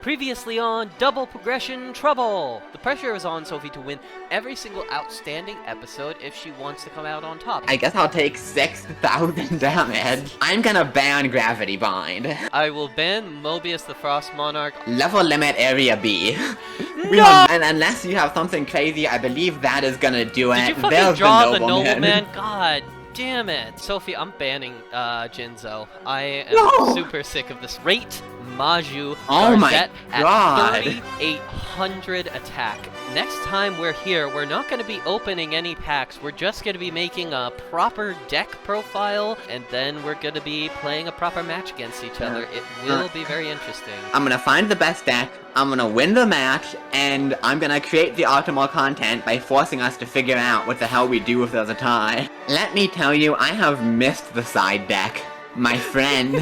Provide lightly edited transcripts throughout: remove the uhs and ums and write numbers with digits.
Previously on Double Progression Trouble! The pressure is on Sophie to win every single outstanding episode if she wants to come out on top. I guess I'll take 6,000 damage. I'm gonna ban Gravity Bind. I will ban Mobius the Frost Monarch. Level limit area B. No! And unless you have something crazy, I believe that is gonna do it. Did you fucking There's draw the nobleman. nobleman? God damn it. Sophie, I'm banning Jinzo. I am No! super sick of this. Rate Maju Oh my Gardet God. at 3,800 attack. Next time we're here, we're not going to be opening any packs. We're just going to be making a proper deck profile, and then we're going to be playing a proper match against each other. It will be very interesting. I'm gonna find the best deck, I'm gonna win the match, and I'm gonna create the optimal content by forcing us to figure out what the hell we do if there's a tie. Let me tell you, I have missed the side deck. My friend.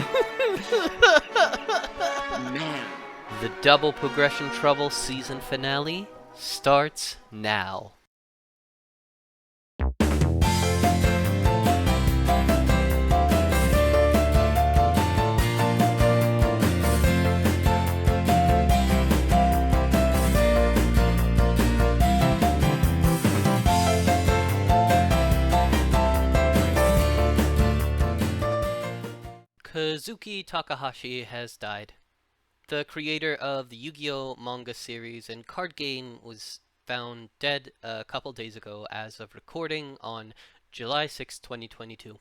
Man. The Double Progression Trouble season finale starts now. Kazuki Takahashi has died. The creator of the Yu-Gi-Oh! Manga series and card game was found dead a couple days ago as of recording on July 6, 2022.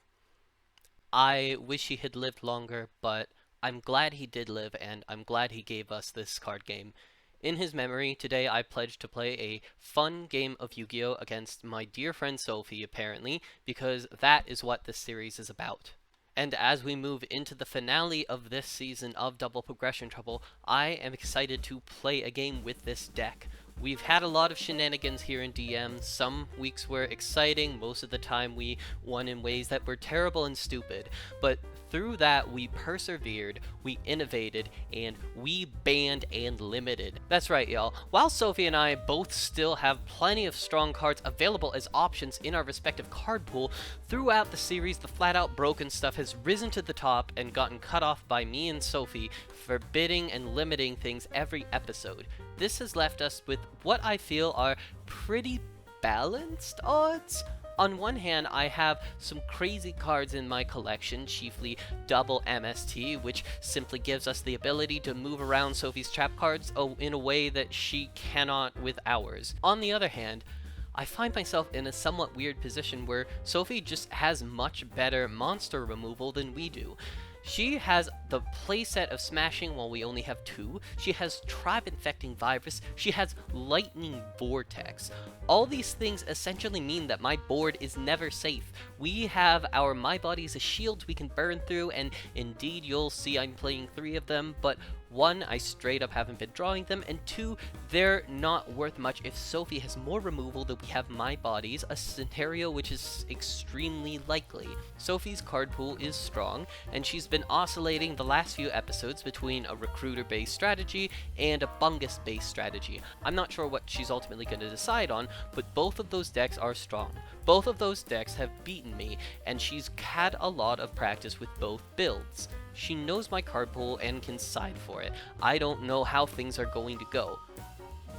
I wish he had lived longer, but I'm glad he did live, and I'm glad he gave us this card game. In his memory, today I pledged to play a fun game of Yu-Gi-Oh! Against my dear friend Sophie, apparently, because that is what this series is about. And as we move into the finale of this season of Double Progression Trouble, I am excited to play a game with this deck. We've had a lot of shenanigans here in DM. Some weeks were exciting, most of the time we won in ways that were terrible and stupid. But through that, we persevered, we innovated, and we banned and limited. That's right, y'all. While Sophie and I both still have plenty of strong cards available as options in our respective card pool, throughout the series, the flat-out broken stuff has risen to the top and gotten cut off by me and Sophie, forbidding and limiting things every episode. This has left us with what I feel are pretty balanced odds. On one hand, I have some crazy cards in my collection, chiefly double MST, which simply gives us the ability to move around Sophie's trap cards in a way that she cannot with ours. On the other hand, I find myself in a somewhat weird position where Sophie just has much better monster removal than we do. She has the playset of Smashing while we only have 2. She has Tribe Infecting Virus. She has Lightning Vortex. All these things essentially mean that my board is never safe. We have our My Body's a Shield we can burn through, and indeed you'll see I'm playing 3 of them, but 1, I straight up haven't been drawing them, and 2, they're not worth much if Sophie has more removal than we have My Bodies, a scenario which is extremely likely. Sophie's card pool is strong, and she's been oscillating the last few episodes between a recruiter-based strategy and a fungus-based strategy. I'm not sure what she's ultimately going to decide on, but both of those decks are strong. Both of those decks have beaten me, and she's had a lot of practice with both builds. She knows my card pool and can side for it. I don't know how things are going to go,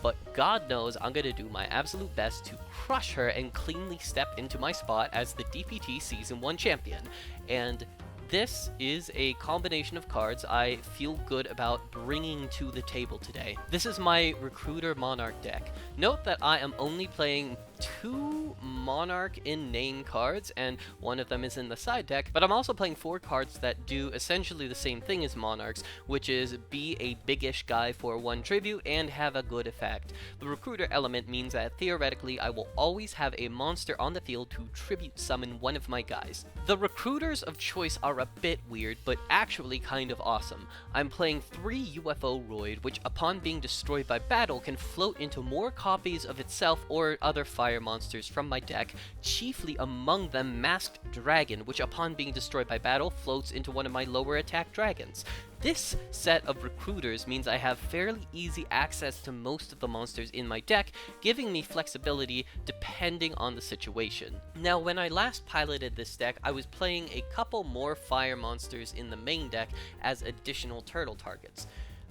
but God knows I'm going to do my absolute best to crush her and cleanly step into my spot as the DPT Season 1 champion. And this is a combination of cards I feel good about bringing to the table today. This is my Recruiter Monarch deck. Note that I am only playing 2 Monarch in name cards, and one of them is in the side deck, but I'm also playing 4 cards that do essentially the same thing as Monarchs, which is be a biggish guy for 1 tribute and have a good effect. The Recruiter element means that theoretically I will always have a monster on the field to tribute summon one of my guys. The Recruiters of choice are a bit weird, but actually kind of awesome. I'm playing 3 UFO Roid, which upon being destroyed by battle can float into more copies of itself or other fire monsters from my deck, chiefly among them Masked Dragon, which upon being destroyed by battle floats into one of my lower attack dragons. This set of recruiters means I have fairly easy access to most of the monsters in my deck, giving me flexibility depending on the situation. Now, when I last piloted this deck, I was playing a couple more fire monsters in the main deck as additional turtle targets.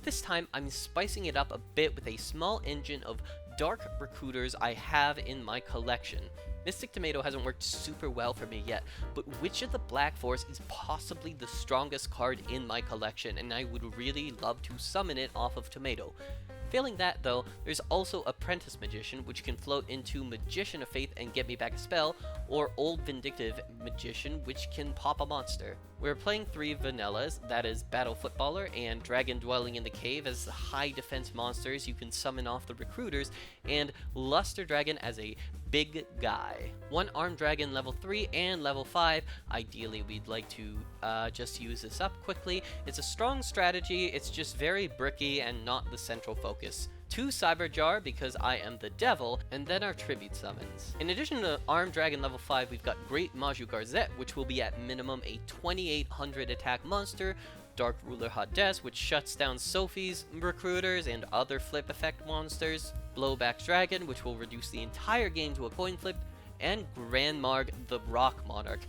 This time, I'm spicing it up a bit with a small engine of dark recruiters I have in my collection. Mystic Tomato hasn't worked super well for me yet, but Witch of the Black Forest is possibly the strongest card in my collection, and I would really love to summon it off of Tomato. Failing that though, there's also Apprentice Magician, which can float into Magician of Faith and get me back a spell, or Old Vindictive Magician, which can pop a monster. We're playing 3 vanillas, that is Battle Footballer and Dragon Dwelling in the Cave as high defense monsters you can summon off the recruiters, and Luster Dragon as a big guy. 1 Armed Dragon level 3 and level 5, ideally we'd like to just use this up quickly. It's a strong strategy, it's just very bricky and not the central focus. 2 Cyber Jar because I am the devil, and then our tribute summons. In addition to Armed Dragon level 5, we've got Great Maju Garzette, which will be at minimum a 2800 attack monster, Dark Ruler Hades, which shuts down Sophie's recruiters and other flip effect monsters, Blowback Dragon, which will reduce the entire game to a coin flip, and Grand Marg the Rock Monarch.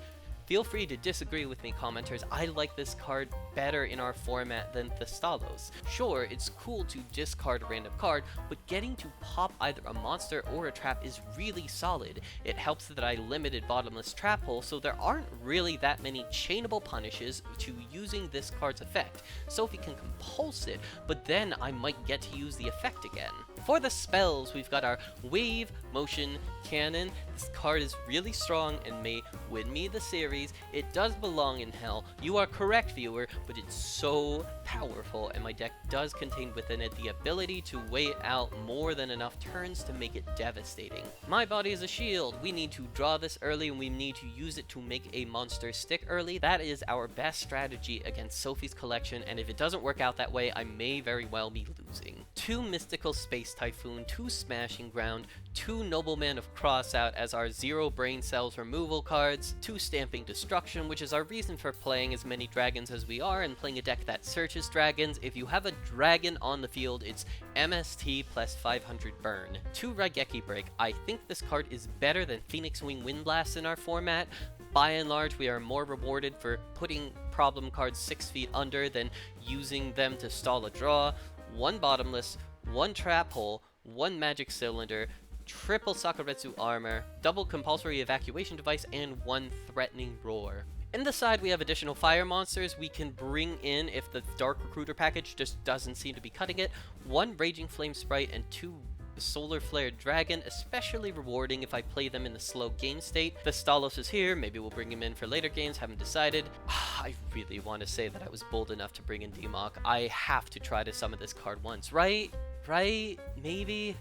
Feel free to disagree with me, commenters. I like this card better in our format than Thestalos. Sure, it's cool to discard a random card, but getting to pop either a monster or a trap is really solid. It helps that I limited Bottomless Trap Hole, so there aren't really that many chainable punishes to using this card's effect. Sophie can compulse it, but then I might get to use the effect again. For the spells, we've got our Wave, Motion, Cannon. This card is really strong and may win me the series. It does belong in Hell. You are correct, viewer, but it's so powerful, and my deck does contain within it the ability to wait out more than enough turns to make it devastating. My Body is a Shield. We need to draw this early, and we need to use it to make a monster stick early. That is our best strategy against Sophie's collection, and if it doesn't work out that way, I may very well be losing. 2 Mystical Space Typhoon, 2 Smashing Ground, 2 Nobleman of Crossout as our 0 Brain Cells removal cards, 2 Stamping Destruction, which is our reason for playing as many dragons as we are and playing a deck that searches dragons. If you have a dragon on the field, it's MST plus 500 burn. 2 Raigeki Break. I think this card is better than Phoenix Wing Windblast in our format. By and large, we are more rewarded for putting problem cards 6 feet under than using them to stall a draw. 1 Bottomless, 1 Trap Hole, 1 Magic Cylinder, triple Sakuretsu Armor, double Compulsory Evacuation Device, and 1 Threatening Roar. In the side, we have additional fire monsters we can bring in if the Dark Recruiter package just doesn't seem to be cutting it. 1 Raging Flame Sprite and 2 Solar Flare Dragon, especially rewarding if I play them in the slow game state. Thestalos is here, maybe we'll bring him in for later games, haven't decided. I really want to say that I was bold enough to bring in Demok. I have to try to summon this card once, right? Right? Maybe?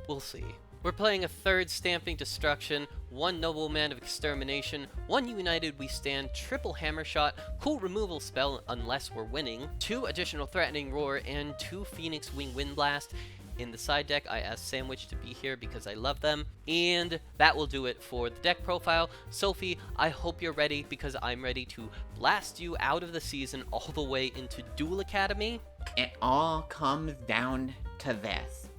We'll see. We're playing a 3rd Stamping Destruction, 1 Nobleman of Extermination, 1 United We Stand, triple Hammer Shot, cool removal spell unless we're winning, 2 additional Threatening Roar, and 2 Phoenix Wing Windblast. In the side deck, I asked Sandwich to be here because I love them. And that will do it for the deck profile. Sophie, I hope you're ready because I'm ready to blast you out of the season all the way into Duel Academy. It all comes down to this.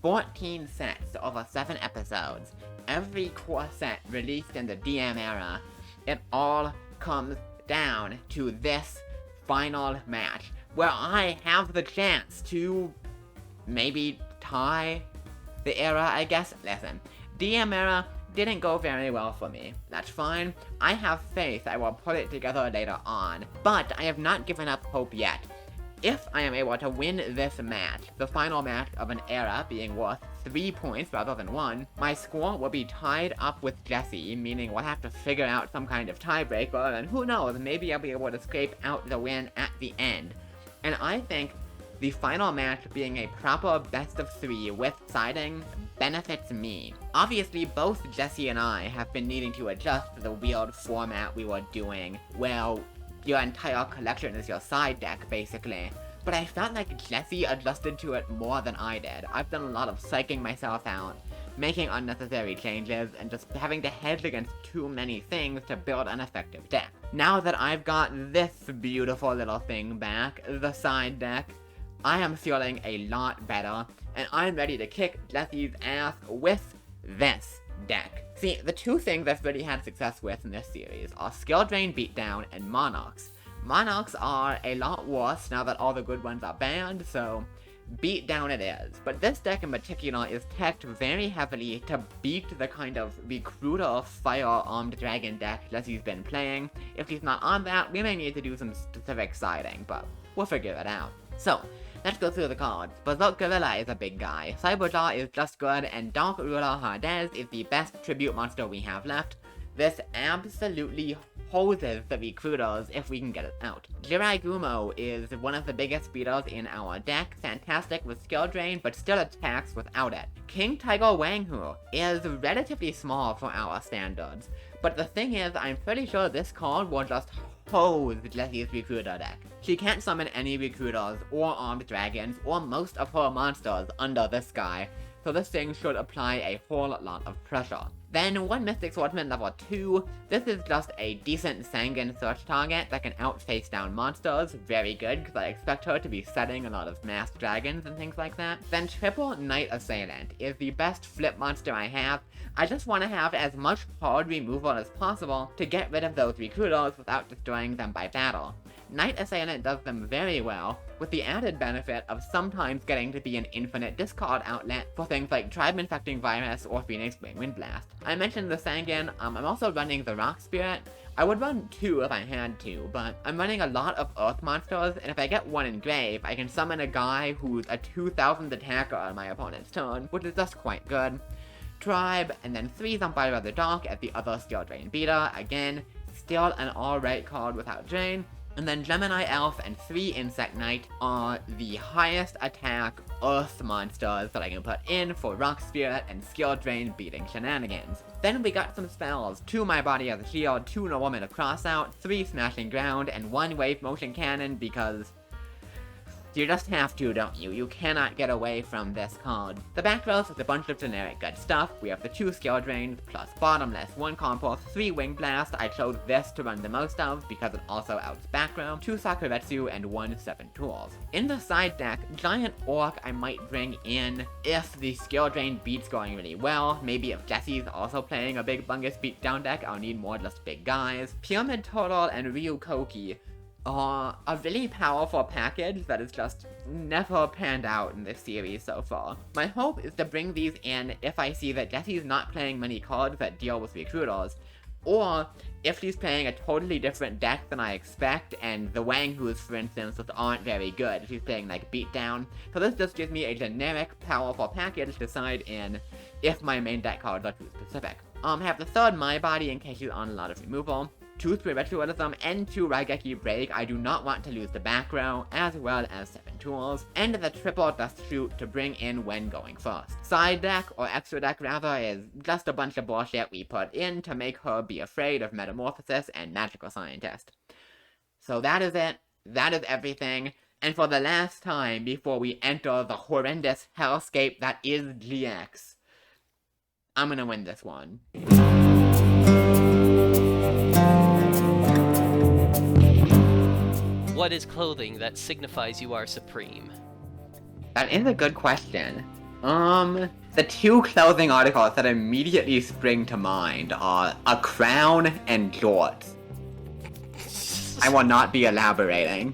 14 sets over 7 episodes. Every core set released in the DM era. It all comes down to this final match where I have the chance to maybe tie the era, I guess. Listen, DM era didn't go very well for me. That's fine. I have faith I will put it together later on, but I have not given up hope yet. If I am able to win this match, the final match of an era being worth 3 points rather than 1, my score will be tied up with Jesse, meaning we'll have to figure out some kind of tiebreaker, and who knows, maybe I'll be able to scrape out the win at the end. And I think the final match being a proper best of 3 with siding benefits me. Obviously, both Jesse and I have been needing to adjust to the weird format we were doing, where your entire collection is your side deck, basically. But I felt like Jesse adjusted to it more than I did. I've done a lot of psyching myself out, making unnecessary changes, and just having to hedge against too many things to build an effective deck. Now that I've got this beautiful little thing back, the side deck, I am feeling a lot better, and I'm ready to kick Jesse's ass with this deck. See, the 2 things I've really had success with in this series are Skill Drain Beatdown and Monarchs. Monarchs are a lot worse now that all the good ones are banned, so beat down it is. But this deck in particular is teched very heavily to beat the kind of recruiter fire-armed dragon deck Jesse's been playing. If he's not on that, we may need to do some specific siding, but we'll figure it out. So, let's go through the cards. Berserk Gorilla is a big guy, Cyberjaw is just good, and Dark Ruler Hardez is the best tribute monster we have left. This absolutely hoses the recruiters if we can get it out. Jirai Gumo is one of the biggest speeders in our deck, fantastic with skill drain, but still attacks without it. King Tiger Wanghu is relatively small for our standards, but the thing is, I'm pretty sure this card will just hose Jesse's recruiter deck. She can't summon any recruiters, or armed dragons, or most of her monsters under this guy, so this thing should apply a whole lot of pressure. Then, one Mystic Swordsman level 2, this is just a decent Sanguine search target that can outface down monsters, very good, because I expect her to be setting a lot of masked dragons and things like that. Then Triple Knight Assailant is the best flip monster I have. I just want to have as much card removal as possible to get rid of those recruiters without destroying them by battle. Knight Assailant does them very well, with the added benefit of sometimes getting to be an infinite discard outlet for things like Tribe Infecting Virus or Phoenix Wing Wind Blast. I mentioned the Sanguine, I'm also running the Rock Spirit. I would run 2 if I had to, but I'm running a lot of Earth monsters, and if I get 1 Engrave, I can summon a guy who's a 2000 attacker on my opponent's turn, which is just quite good. Tribe, and then 3 Vampire of the Dark as the other skill drain beater, again, still an alright card without drain. And then Gemini Elf and 3 Insect Knight are the highest attack Earth monsters that I can put in for Rock Spirit and Skill Drain beating shenanigans. Then we got some spells, 2 My Body as a Shield, 2 Nobleman of Crossout, 3 Smashing Ground, and 1 Wave Motion Cannon because you just have to, don't you? You cannot get away from this card. The back row is a bunch of generic good stuff. We have the 2 skill drains, plus bottomless, 1 compost, 3 wing blast. I chose this to run the most of because it also outs back row, 2 sakuretsu, and 1 7 tools. In the side deck, Giant Orc I might bring in if the skill drain beat's going really well. Maybe if Jesse's also playing a big bungus beatdown deck, I'll need more just big guys. Pyramid Turtle and Ryukoki are a really powerful package that has just never panned out in this series so far. My hope is to bring these in if I see that Jesse's not playing many cards that deal with recruiters, or if she's playing a totally different deck than I expect, and the Wanghus, for instance, just aren't very good. She's playing like Beatdown, so this just gives me a generic, powerful package to side in if my main deck cards are too specific. I have the 3rd My Body in case she's on a lot of removal, 2 Spiritualism, and 2 Raigeki Break. I do not want to lose the back row, as well as 7 tools, and the triple Dust Shoot to bring in when going first. Side deck, or extra deck rather, is just a bunch of bullshit we put in to make her be afraid of Metamorphosis and Magical Scientist. So that is it. That is everything. And for the last time before we enter the horrendous hellscape that is GX, I'm gonna win this one. What is clothing that signifies you are supreme? That is a good question. The 2 clothing articles that immediately spring to mind are a crown and jorts. I will not be elaborating.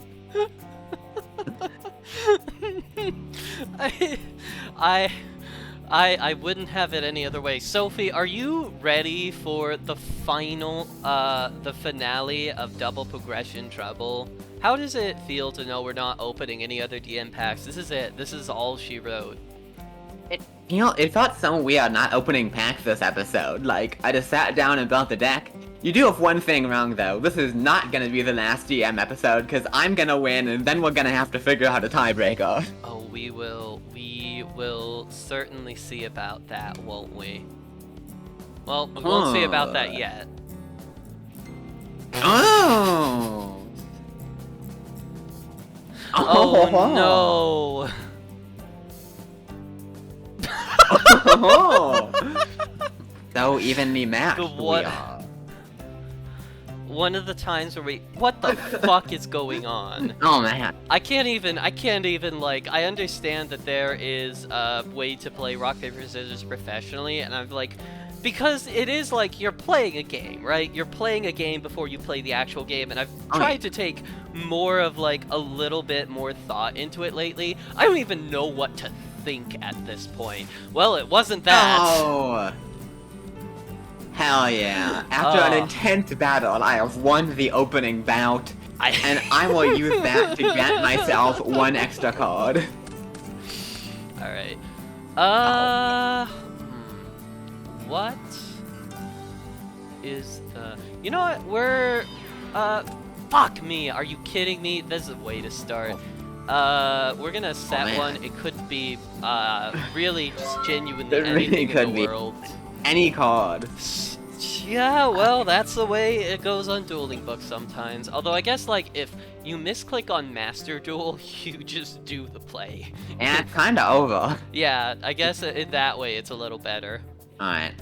I wouldn't have it any other way. Sophie, are you ready for the final, the finale of Double Progression Trouble? How does it feel to know we're not opening any other DM packs? This is it. This is all she wrote. It felt so weird not opening packs this episode. Like, I just sat down and built the deck. You do have one thing wrong, though. This is not gonna be the last DM episode, because I'm gonna win, and then we're gonna have to figure out a tiebreaker. Oh, we will certainly see about that, won't we? Well, we won't see about that yet. Oh! Oh no! So evenly matched we What? are. One of the times where what the fuck is going on? Oh man. I can't even, like, I understand that there is a way to play rock, paper, scissors professionally, and I'm like, because it is like you're playing a game, right? You're playing a game before you play the actual game, and I've Oh, yeah. tried to take more of like a little bit more thought into it lately. I don't even know what to think at this point. Well, it wasn't that. Oh! Hell yeah. After an Oh. intense battle, I have won the opening bout, I and I will use that to grant myself one extra card. All right. What is the? You know what? Fuck me. Are you kidding me? This is a way to start. We're gonna set man. one. It could be, really just genuinely It really anything in could the be. world. Any card. Yeah, well, that's the way it goes on dueling books sometimes. Although I guess, like, if you misclick on Master Duel, you just do the play. And it's kinda over. Yeah, I guess in that way it's a little better. Alright.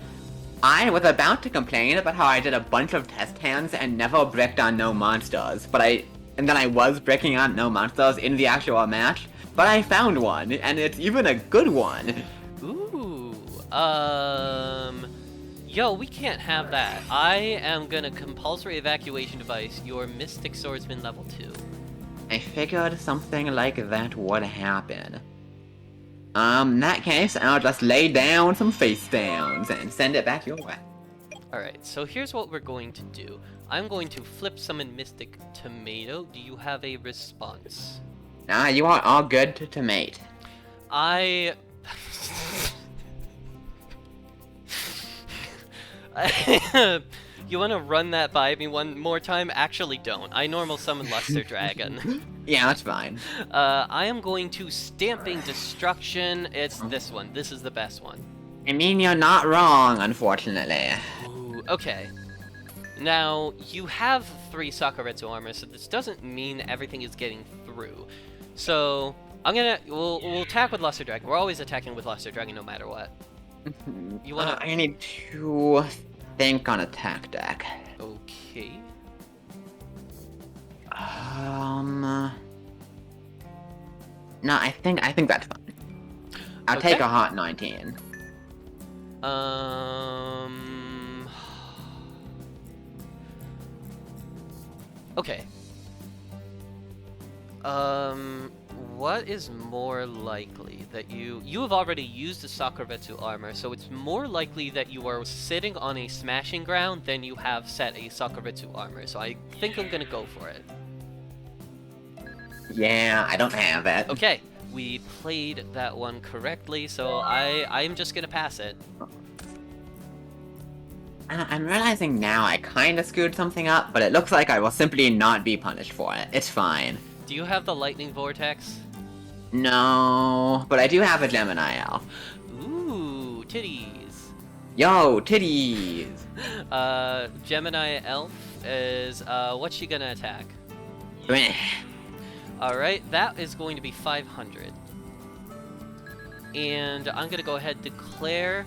I was about to complain about how I did a bunch of test hands and never bricked on no monsters, and then I was bricking on no monsters in the actual match, but I found one, and it's even a good one. Ooh, yo, we can't have that. I am gonna compulsory evacuation device your Mystic Swordsman level 2. I figured something like that would happen. In that case, I'll just lay down some face downs and send it back your way. Alright, so here's what we're going to do. I'm going to flip summon Mystic Tomato. Do you have a response? Nah, you are all good to mate. I... You want to run that by me one more time? Actually, don't. I normal summon Luster Dragon. Yeah, that's fine. I am going to Stamping Destruction. It's this one. This is the best one. I mean, you're not wrong, unfortunately. Ooh, okay. Now, you have 3 Sakuretsu armor, so this doesn't mean everything is getting through. So, we'll attack with Luster Dragon. We're always attacking with Luster Dragon no matter what. You wanna... I need to think on attack deck. Okay. No, I think that's fine. I'll Okay. take a hot 19. Okay. What is more likely that you have already used the Sakuretsu armor, so it's more likely that you are sitting on a smashing ground than you have set a Sakuretsu armor. So I think I'm gonna go for it. Yeah, I don't have it. Okay, we played that one correctly, so I'm just gonna pass it. I'm realizing now I kinda screwed something up, but it looks like I will simply not be punished for it. It's fine. Do you have the lightning vortex? No, but I do have a Gemini elf. Ooh, titties. Yo, titties! Gemini elf is, what's she gonna attack? Meh. Alright, that is going to be 500. And I'm gonna go ahead and declare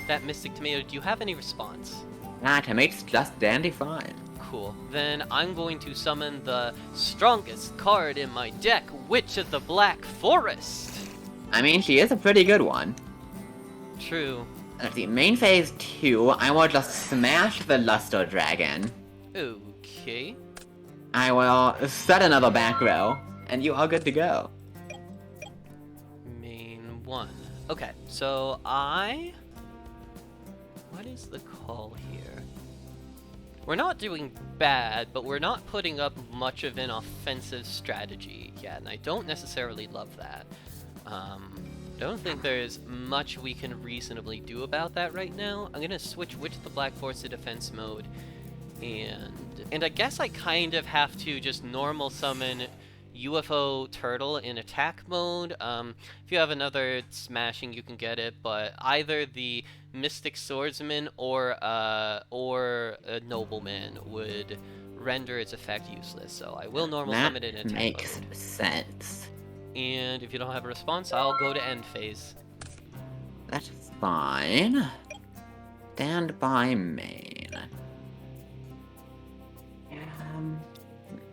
that Mystic Tomato. Do you have any response? Nah, Tomate's just dandy fine. Cool. Then I'm going to summon the strongest card in my deck, Witch of the Black Forest. I mean, she is a pretty good one. True. Let's see, main phase 2, I will just smash the Luster Dragon. Okay. I will set another back row, and you are good to go. Main 1. Okay, so what is the call here? We're not doing bad, but we're not putting up much of an offensive strategy yet, and I don't necessarily love that. Don't think there's much we can reasonably do about that right now. I'm gonna switch Witch of the Black Forest to defense mode, and I guess I kind of have to just normal summon UFO Turtle in attack mode. If you have another smashing, you can get it, but either the Mystic Swordsman or a Nobleman would render its effect useless. So I will normal summon it in attack makes mode. sense. And if you don't have a response, I'll go to end phase. That's fine. Stand by main.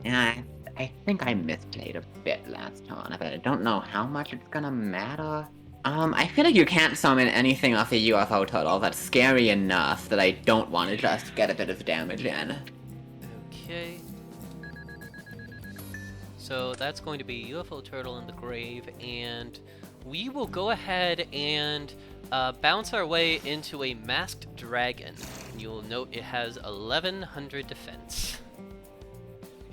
Yeah, I think I misplayed a bit last turn, but I don't know how much it's gonna matter. I feel like you can't summon anything off the UFO turtle that's scary enough that I don't want to just get a bit of damage in. Okay. So that's going to be UFO turtle in the grave, and we will go ahead and bounce our way into a masked dragon. You'll note it has 1100 defense.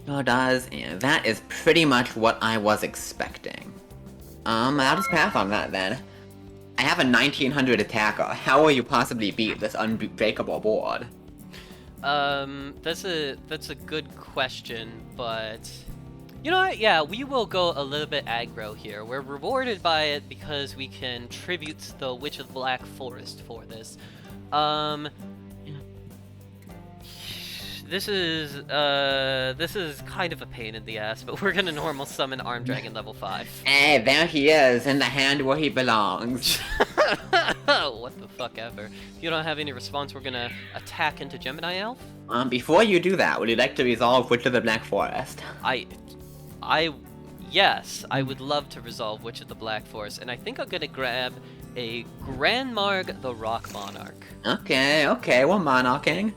Sure does, and that is pretty much what I was expecting. I'll just pass on that then. I have a 1900 attacker. How will you possibly beat this unbreakable board? That's a good question, but you know what? Yeah, we will go a little bit aggro here. We're rewarded by it because we can tribute the Witch of the Black Forest for this. This is kind of a pain in the ass, but we're gonna normal summon Arm Dragon level 5. Hey, there he is, in the hand where he belongs. What the fuck ever. If you don't have any response, we're gonna attack into Gemini Elf. Before you do that, would you like to resolve Witch of the Black Forest? Yes, I would love to resolve Witch of the Black Forest, and I think I'm gonna grab a Grandmarg the Rock Monarch. Okay, we're monarching.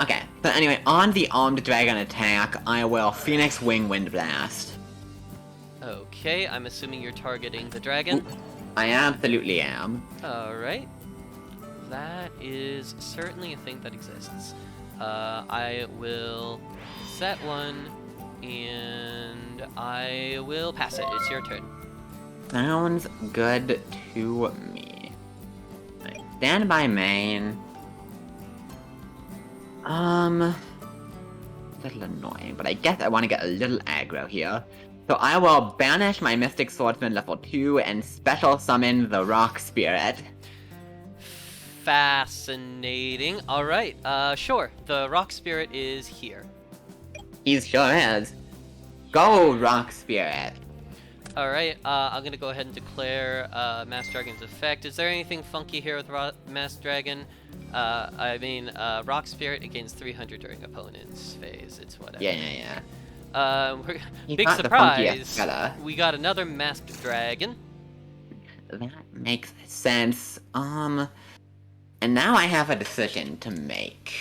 Okay, but anyway, on the armed dragon attack, I will Phoenix Wing Wind Blast. Okay, I'm assuming you're targeting the dragon. Ooh, I absolutely am. Alright. That is certainly a thing that exists. I will set one, and I will pass it. It's your turn. Sounds good to me. Right, stand by main. A little annoying, but I guess I want to get a little aggro here. So I will banish my Mystic Swordsman level 2 and special summon the Rock Spirit. Fascinating. Alright, sure. The Rock Spirit is here. He sure is. Go, Rock Spirit. Alright, I'm gonna go ahead and declare Mass Dragon's effect. Is there anything funky here with Mass Dragon? Rock Spirit gains 300 during opponent's phase. It's whatever. Yeah. Big surprise! We got another Masked Dragon. That makes sense. And now I have a decision to make.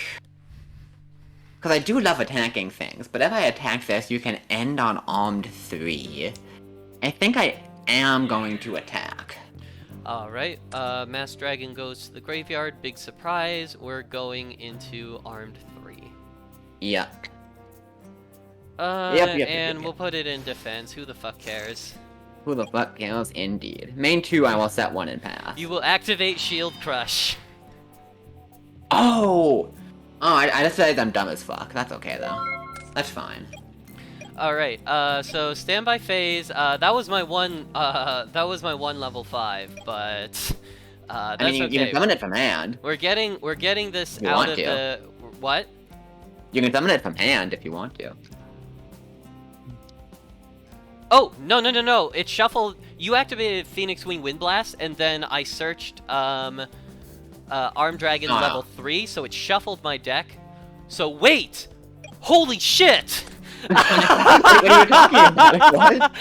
Because I do love attacking things, but if I attack this, you can end on armed 3. I think I am going to attack. Alright, Mass Dragon goes to the graveyard. Big surprise, we're going into armed 3. Yuck. Yep. We'll put it in defense. Who the fuck cares? Who the fuck cares, indeed. Main 2, I will set 1 and pass. You will activate Shield Crush. Oh, I just realized I'm dumb as fuck. That's okay, though. That's fine. Alright, so standby phase, that was my one level 5, but, that's okay. You can summon it from hand. We're getting this You out want of to. the... What? You can summon it from hand if you want to. Oh, no. It shuffled... You activated Phoenix Wing Wind Blast, and then I searched, Arm Dragon level 3, so it shuffled my deck. So wait! Holy shit! What are you talking about? What?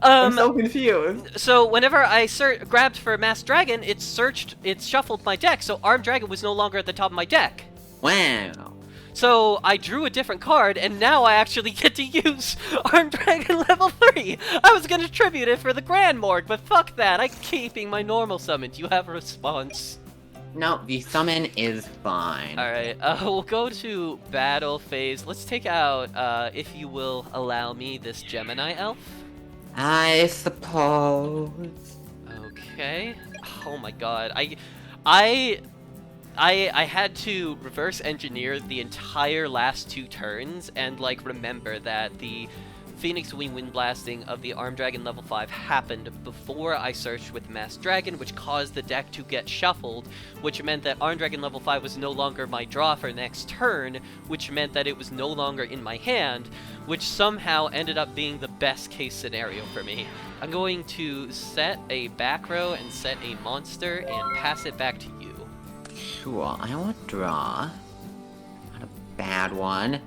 I'm so confused. So whenever I grabbed for Masked Dragon, it shuffled my deck, so Armed Dragon was no longer at the top of my deck. Wow. So I drew a different card, and now I actually get to use Armed Dragon level 3! I was gonna tribute it for the Grand Morgue, but fuck that, I'm keeping my normal summon. Do you have a response? No, the summon is fine. Alright, we'll go to battle phase. Let's take out, if you will allow me, this Gemini Elf. I suppose. Okay. Oh my god. I had to reverse engineer the entire last 2 turns and, like, remember that the Phoenix Wing Wind Blasting of the Armed Dragon level 5 happened before I searched with Masked Dragon, which caused the deck to get shuffled, which meant that Armed Dragon level 5 was no longer my draw for next turn, which meant that it was no longer in my hand, which somehow ended up being the best case scenario for me. I'm going to set a back row and set a monster and pass it back to you. Sure, I will draw. Not a bad one.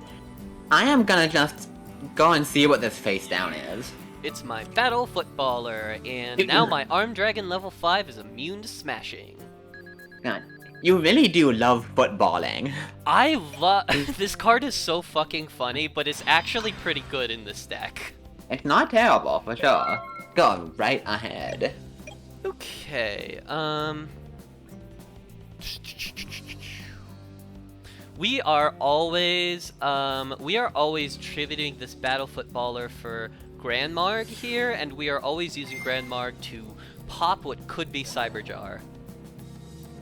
I am gonna just go and see what this face down is. It's my battle footballer, and now my arm dragon level 5 is immune to smashing. God, you really do love footballing. I love this card is so fucking funny, but it's actually pretty good in this deck. It's not terrible, for sure. Go right ahead. Okay, we are always tributing this battle footballer for Grandmarg here, and we are always using Grandmarg to pop what could be Cyberjar.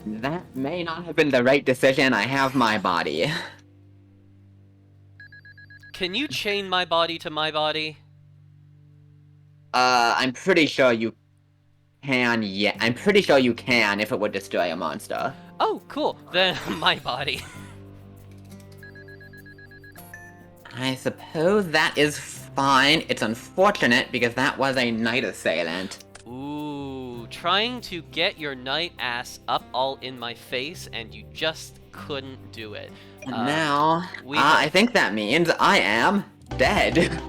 That may not have been the right decision. I have my body. Can you chain my body to my body? I'm pretty sure you can, yeah. I'm pretty sure you can if it would destroy a monster. Oh, cool. Then my body. I suppose that is fine. It's unfortunate because that was a Night Assailant. Ooh, trying to get your knight ass up all in my face, and you just couldn't do it. Now, I think that means I am dead.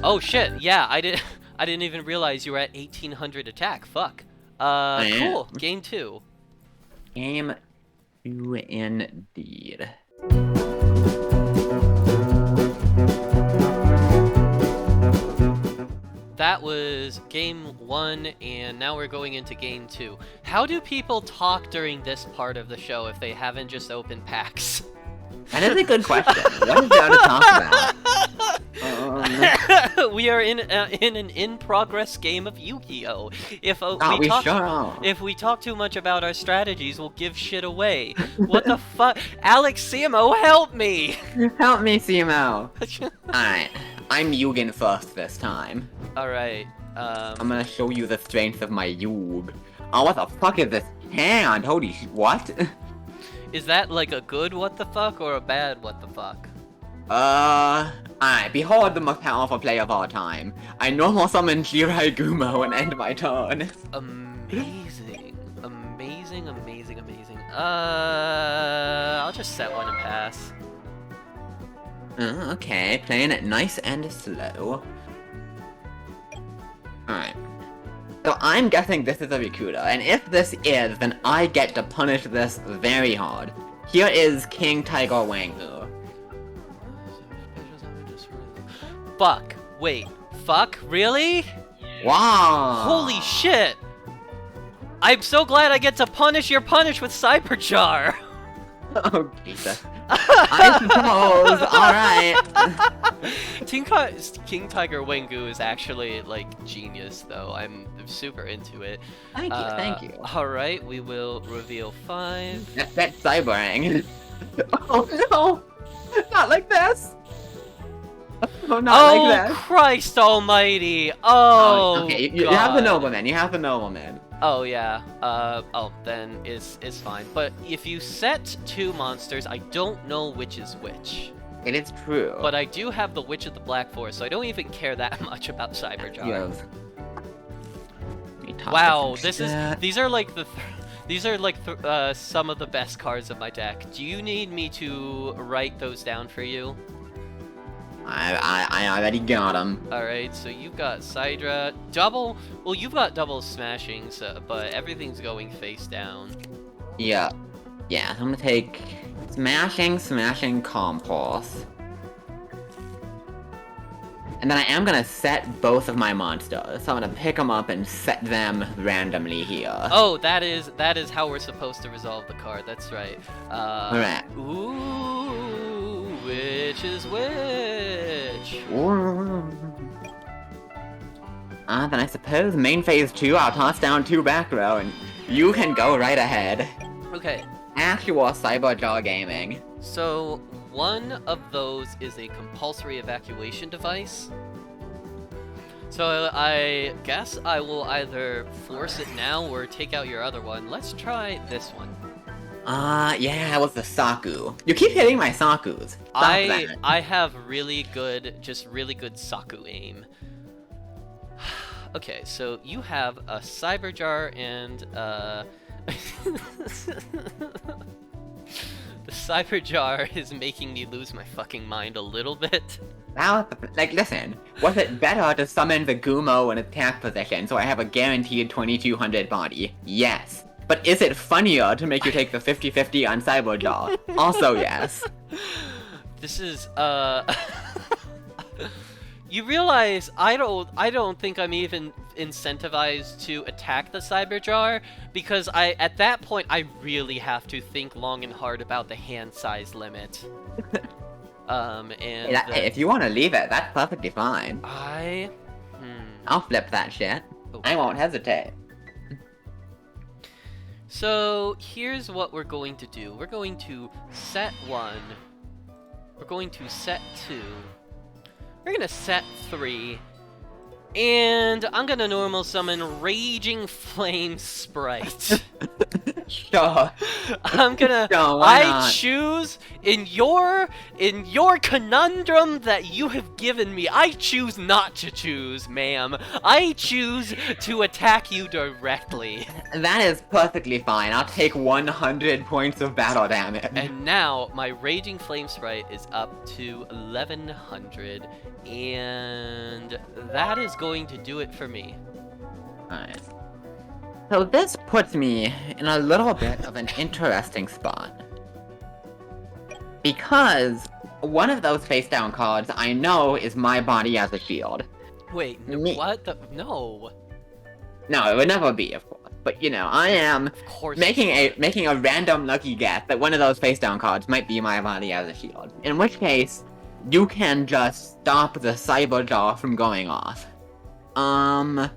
Oh shit, yeah, I didn't even realize you were at 1800 attack, fuck. Cool, game 2. Game 2 indeed. That was game 1, and now we're going into game 2. How do people talk during this part of the show if they haven't just opened packs? That is a good question. What is there to talk about? We are in an in-progress game of Yu-Gi-Oh! If we talk too much about our strategies, we'll give shit away. What the fuck? Alex CMO, help me! Help me, CMO. Alright, I'm Yugen first this time. Alright, I'm gonna show you the strength of my Yug. Oh, what the fuck is this hand? Holy what? Is that like a good what the fuck or a bad what the fuck? Alright, behold the most powerful player of all time. I normal summon Jirai Gumo and end my turn. Amazing. Amazing, amazing, amazing. I'll just set one and pass. Okay, playing it nice and slow. Alright. So I'm guessing this is a recruiter, and if this is, then I get to punish this very hard. Here is King Tiger Wangu. Fuck. Wait. Fuck? Really? Wow! Holy shit! I'm so glad I get to punish your punish with Cyberjar! Oh, Jesus. I suppose, alright. King Tiger Wengu is actually, like, genius, though. I'm super into it. Thank you. Alright, we will reveal 5. That's Cyberang. Oh no! Not like this! Oh, not like that. Christ almighty! Oh, okay, you have the nobleman, you have the nobleman. Oh yeah, then it's fine. But if you set 2 monsters, I don't know which is which. It is true. But I do have the Witch of the Black Forest, so I don't even care that much about Cyberjar. Wow, these are like some of the best cards of my deck. Do you need me to write those down for you? I already got them. Alright, so you've got Sidra, double, well you've got double smashing, so, but everything's going face down. Yeah. Yeah, I'm gonna take smashing, compulse. And then I am gonna set both of my monsters, so I'm gonna pick them up and set them randomly here. Oh, that is how we're supposed to resolve the card, that's right. Alright. Ooh, which is which? Then I suppose main phase 2, I'll toss down 2 back row, and you can go right ahead. Okay. Actual Cyberjar Gaming. So, one of those is a compulsory evacuation device. So I guess I will either force it now or take out your other one. Let's try this one. Yeah, it was the Saku. You keep hitting my Sakus. Stop that. I have really good Saku aim. Okay, so you have a Cyberjar and The Cyber Jar is making me lose my fucking mind a little bit. Now, like, listen, was it better to summon the Gumo in attack position so I have a guaranteed 2200 body? Yes. But is it funnier to make you take the 50-50 on Cyberjaw? Also yes. This is, You realize I don't think I'm even incentivized to attack the Cyber Jar, because at that point I really have to think long and hard about the hand size limit. If you want to leave it, that's perfectly fine. I'll flip that shit. Okay. I won't hesitate. So here's what we're going to do. We're going to set 1. We're going to set 2. We're gonna set 3. And I'm gonna normal summon Raging Flame Sprite. Sure. I'm gonna. Sure, I choose in your conundrum that you have given me. I choose not to choose, ma'am. I choose to attack you directly. That is perfectly fine. I'll take 100 points of battle damage. And now my Raging Flame Sprite is up to 1100, and that is going to do it for me. Alright. So this puts me in a little bit of an interesting spot. Because one of those face-down cards I know is my body as a shield. Wait, what? No. No, it would never be, of course. But, you know, I am making a random lucky guess that one of those face-down cards might be my body as a shield. In which case, you can just stop the Cyberjaw from going off.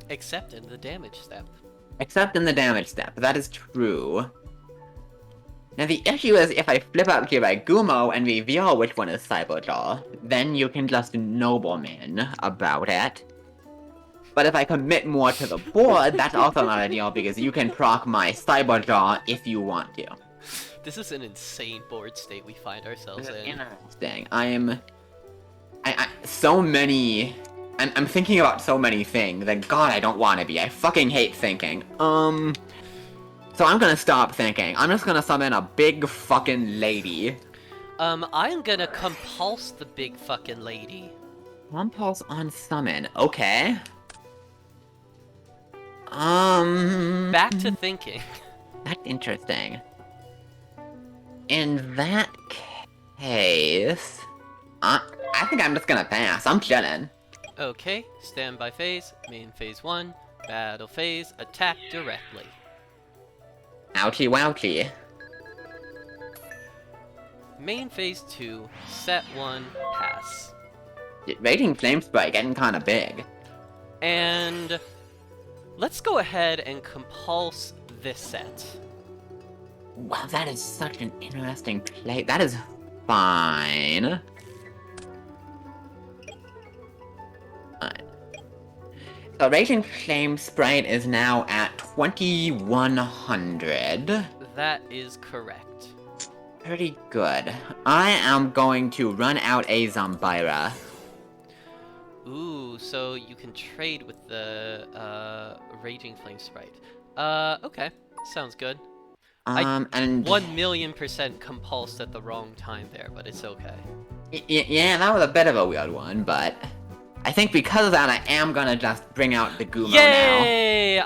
Except in the damage step. Except in the damage step, that is true. Now the issue is if I flip out here by Gumo and reveal which one is Cyberjaw, then you can just nobleman about it. But if I commit more to the board, that's also not ideal because you can proc my Cyberjaw if you want to. This is an insane board state we find ourselves in. Interesting. I'm thinking about so many things that God I don't want to be. I fucking hate thinking. So I'm gonna stop thinking. I'm just gonna summon a big fucking lady. I'm gonna compulse the big fucking lady. Compulse on summon. Okay. Back to thinking. That's interesting. In that case, I think I'm just gonna pass. I'm chilling. Okay, standby phase, main phase 1, battle phase, attack directly. Ouchie wouchie. Main phase 2, set 1, pass. Raging Flame Sprite getting kinda big. And let's go ahead and compulse this set. Wow, that is such an interesting play. That is fine. So Raging Flame Sprite is now at 2100. That is correct. Pretty good. I am going to run out a Zombira. Ooh, so you can trade with the Raging Flame Sprite. Okay, sounds good. And 1,000,000% compulsed at the wrong time there, but it's okay. Yeah, that was a bit of a weird one, but I think because of that, I am gonna just bring out the Gumo now. Yay!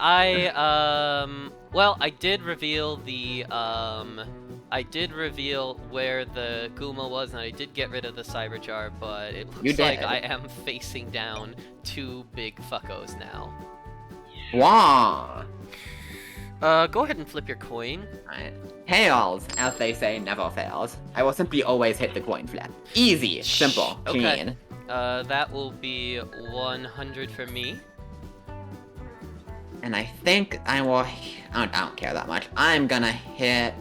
Well, I did reveal the, I did reveal where the Gumo was, and I did get rid of the Cyber Jar, but it looks like I am facing down 2 big fuckos now. Wow! Go ahead and flip your coin. Right. Tails, as they say, never fails. I will simply always hit the coin flip. Easy, simple, clean. Okay. That will be 100 for me. And I think I will... I don't care that much. I'm gonna hit...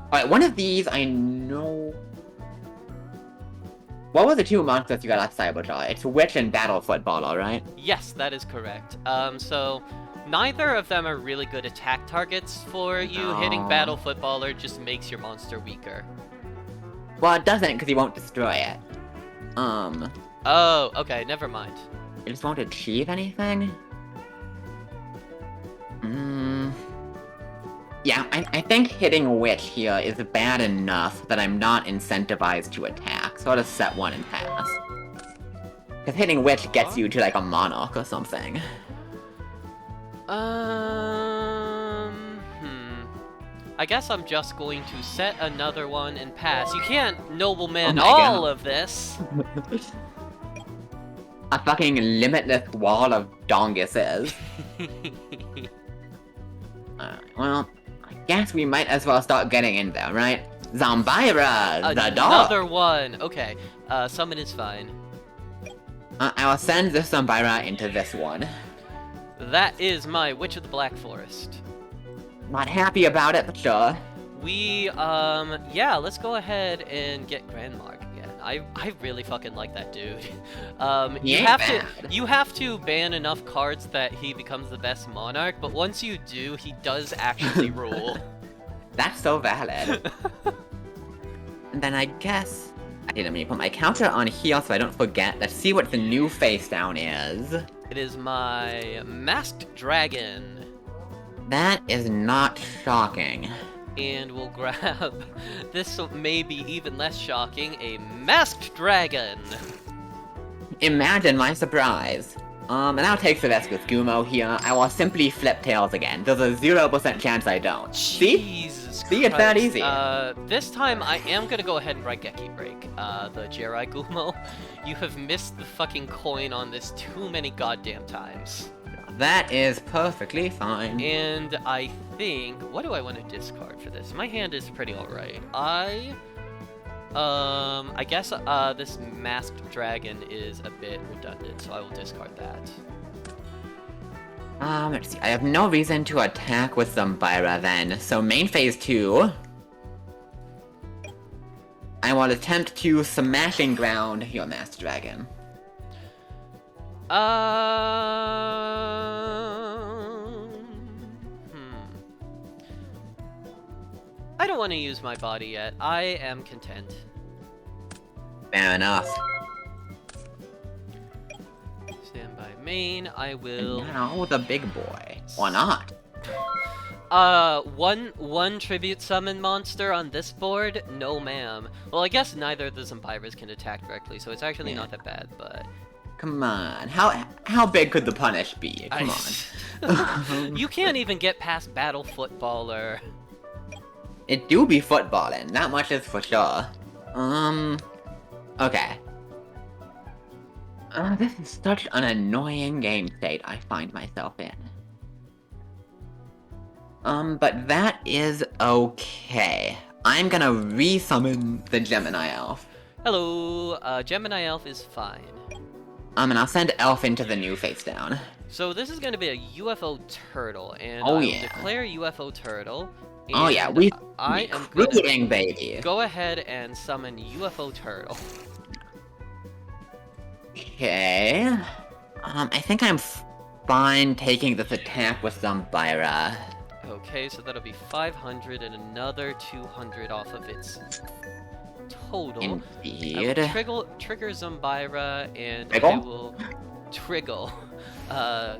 Alright, one of these I know... What were the 2 monsters you got off Cyberjaw? It's Witch and Battle Footballer, right? Yes, that is correct. So... neither of them are really good attack targets for you. No. Hitting Battle Footballer just makes your monster weaker. Well, it doesn't, because he won't destroy it. Oh, okay, never mind. It just won't achieve anything? Yeah, I think hitting Witch here is bad enough that I'm not incentivized to attack, so I'll just set one and pass. Because hitting Witch gets you to, like, a Monarch or something. I guess I'm just going to set another one and pass. You can't nobleman Oh my all God. of this. A fucking limitless wall of donguses. Well, I guess we might as well start getting in there, right? Zombira, the dog! Another one! Okay, summon is fine. I will send this Zombira into this one. That is my Witch of the Black Forest. Not happy about it, but sure. Yeah, let's go ahead and get Grandmark again. I really fucking like that dude. He ain't bad. You have to ban enough cards that he becomes the best monarch, but once you do, he does actually rule. That's so valid. And then I guess... I didn't mean to put my counter on here so I don't forget. Let's see what the new face down is. It is my Masked Dragon. That is not shocking. And we'll grab this may be even less shocking, a Masked Dragon. Imagine my surprise. And I'll take the rest with Gumo here. I will simply flip tails again. There's a 0% chance I don't. Jesus See, it's that easy. This time I am gonna go ahead and write Geki Break. The Jerai Gumo. You have missed the fucking coin on this too many goddamn times. That is perfectly fine. And I think, what do I want to discard for this? My hand is pretty alright. I guess this Masked Dragon is a bit redundant, so I will discard that. Let's see. I have no reason to attack with Zombira then. So main phase 2. I will attempt to Smashing Ground your Masked Dragon. I don't want to use my body yet. I am content. Fair enough. Stand by main. I will. And now the big boy. Or not. One tribute summon monster on this board? No, ma'am. Well, I guess neither of the Zombiras can attack directly, so it's actually not that bad, but... Come on. How big could the punish be? Come on. You can't even get past Battle Footballer. It do be footballing, that much is for sure. Okay. This is such an annoying game state I find myself in. But that is okay. I'm gonna re-summon the Gemini Elf. Hello, Gemini Elf is fine. And I'll send Elf into the new face down. So this is gonna be a UFO turtle, and I will declare UFO turtle. Oh yeah, I am recruiting, baby. Go ahead and summon UFO turtle. Okay. I think I'm fine taking this attack with Zombira. Okay, so that'll be 500 and another 200 off of its total. Indeed. I will trigger Zombira, and Triggle? I will triggle.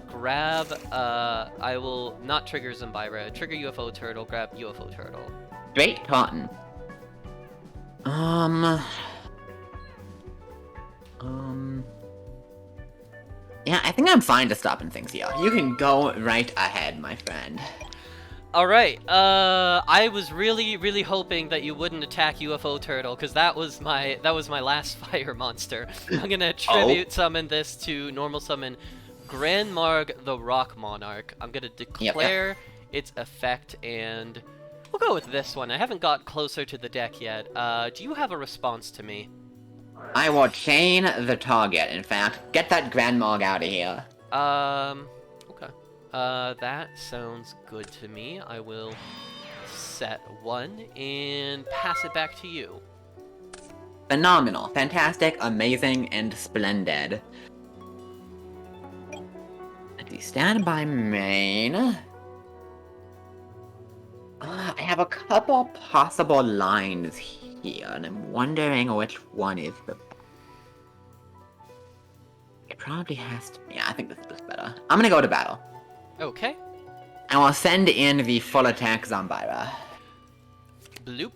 Grab, I will not trigger Zombira, trigger UFO turtle, grab UFO turtle. Straight cotton. Yeah, I think I'm fine to stopping things here. You can go right ahead, my friend. Alright, I was really hoping that you wouldn't attack UFO Turtle, because that was my last fire monster. I'm gonna tribute summon this to normal summon Grandmarg the Rock Monarch. I'm gonna declare its effect, and we'll go with this one. I haven't got closer to the deck yet. Do you have a response to me? I will chain the target, in fact. Get that Grandmarg out of here. Okay. That sounds good to me. I will set one and pass it back to you. Phenomenal, fantastic, amazing, and splendid. Let's see, stand by main. I have a couple possible lines here, and I'm wondering which one is the... It probably has to... Yeah, I think this is better. I'm gonna go to battle. Okay. I will send in the full attack Zombira. Bloop.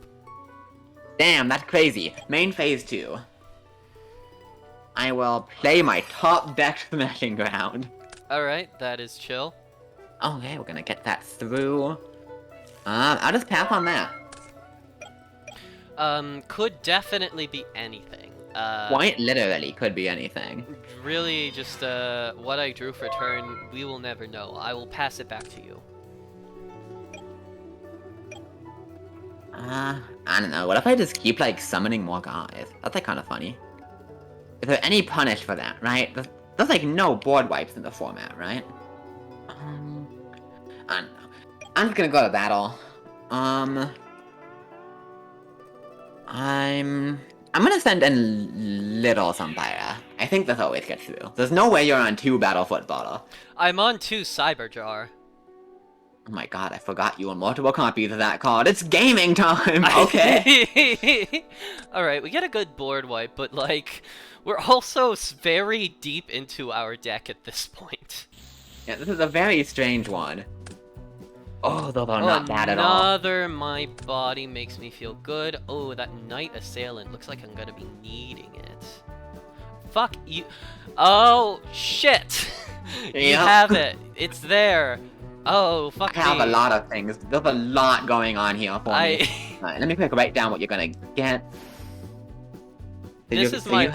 Damn, that's crazy. Main phase 2. I will play my top deck smashing ground. Alright, that is chill. Okay, we're gonna get that through. I'll just pass on that. Could definitely be anything. Quite literally could be anything. Really, just, what I drew for turn, we will never know. I will pass it back to you. I don't know. What if I just keep, like, summoning more guys? That's, like, kind of funny. Is there any punish for that, right? There's, like, no board wipes in the format, right? I don't know. I'm just gonna go to battle. I'm gonna send in Little Zombira. I think this always gets through. There's no way you're on 2 Battlefoot Bottle. I'm on 2 Cyberjar. Oh my god, I forgot you won multiple copies of that card. It's gaming time! Okay. Alright, we get a good board wipe, but, like, we're also very deep into our deck at this point. Yeah, this is a very strange one. Oh, those are not bad at all. Another My Body makes me feel good. Oh, that Knight Assailant looks like I'm gonna be needing it. Fuck you. Oh, shit! You have it. It's there. Oh, fuck me. I have a lot of things. There's a lot going on here for me. Alright, let me quick write down what you're gonna get. That is my